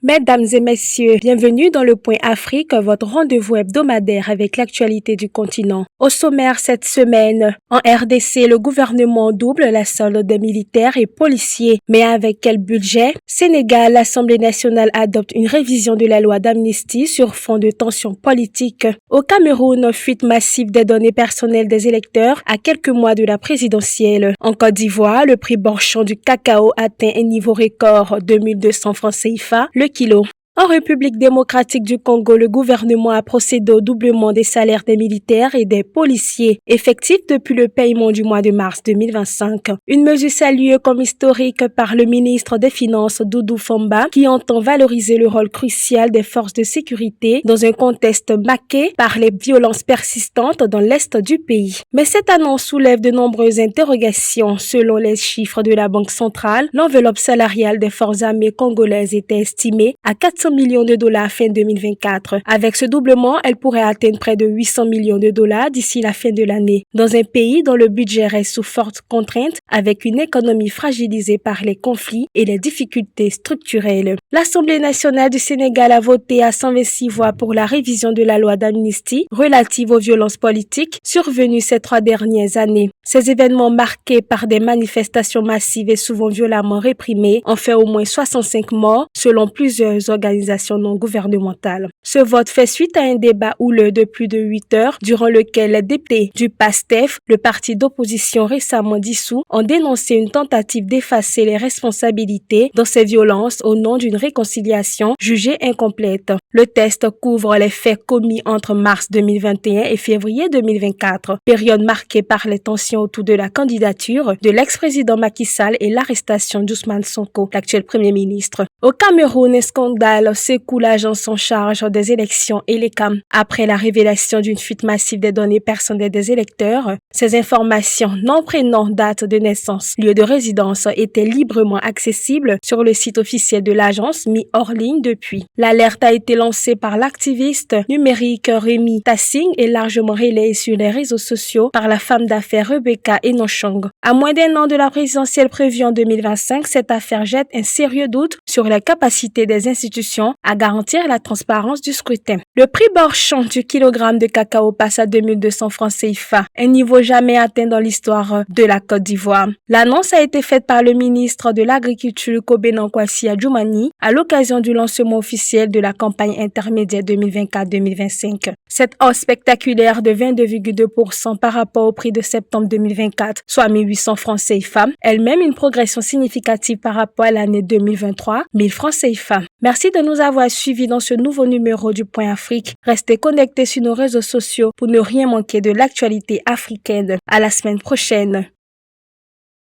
Mesdames et messieurs, bienvenue dans le Point Afrique, votre rendez-vous hebdomadaire avec l'actualité du continent. Au sommaire cette semaine, en RDC, le gouvernement double la solde des militaires et policiers. Mais avec quel budget? Sénégal, l'Assemblée nationale adopte une révision de la loi d'amnistie sur fond de tensions politiques. Au Cameroun, fuite massive des données personnelles des électeurs à quelques mois de la présidentielle. En Côte d'Ivoire, le prix Borchon du cacao atteint un niveau record, 2200 francs CFA le kilo. En République démocratique du Congo, le gouvernement a procédé au doublement des salaires des militaires et des policiers, effectifs depuis le paiement du mois de mars 2025. Une mesure saluée comme historique par le ministre des Finances Doudou Famba, qui entend valoriser le rôle crucial des forces de sécurité dans un contexte marqué par les violences persistantes dans l'est du pays. Mais cette annonce soulève de nombreuses interrogations. Selon les chiffres de la Banque centrale, l'enveloppe salariale des forces armées congolaises était estimée à 400 millions de dollars fin 2024. Avec ce doublement, elle pourrait atteindre près de 800 millions de dollars d'ici la fin de l'année. Dans un pays dont le budget reste sous forte contrainte, avec une économie fragilisée par les conflits et les difficultés structurelles. L'Assemblée nationale du Sénégal a voté à 126 voix pour la révision de la loi d'amnistie relative aux violences politiques survenues ces 3 dernières années. Ces événements marqués par des manifestations massives et souvent violemment réprimées ont fait au moins 65 morts selon plusieurs organisations non gouvernementales. Ce vote fait suite à un débat houleux de plus de 8 heures durant lequel les députés du PASTEF, le parti d'opposition récemment dissous, ont dénoncé une tentative d'effacer les responsabilités dans ces violences au nom d'une réconciliation jugée incomplète. Le texte couvre les faits commis entre mars 2021 et février 2024, période marquée par les tensions autour de la candidature de l'ex-président Macky Sall et l'arrestation d'Ousmane Sonko, l'actuel premier ministre. Au Cameroun, un scandale secoue l'agence en charge des élections ELECAM. Après la révélation d'une fuite massive des données personnelles des électeurs, ces informations, nom, prénom, date de naissance, lieu de résidence étaient librement accessibles sur le site officiel de l'agence mis hors ligne depuis. L'alerte a été lancée par l'activiste numérique Rémi Tassing et largement relayée sur les réseaux sociaux par la femme d'affaires Rebecca Enochong. À moins d'un an de la présidentielle prévue en 2025, cette affaire jette un sérieux doute sur la capacité des institutions à garantir la transparence du scrutin. Le prix Borchon du kilogramme de cacao passe à 2200 francs CFA, un niveau jamais atteint dans l'histoire de la Côte d'Ivoire. L'annonce a été faite par le ministre de l'Agriculture Kobenan Kwasi Adjoumani à l'occasion du lancement officiel de la campagne intermédiaire 2024-2025. Cette hausse spectaculaire de 22,2% par rapport au prix de septembre 2024, soit 1800 francs CFA, elle-même une progression significative par rapport à l'année 2023, 1000 francs CFA. Merci de nous avoir suivis dans ce nouveau numéro du Point Afrique. Restez connectés sur nos réseaux sociaux pour ne rien manquer de l'actualité africaine. À la semaine prochaine.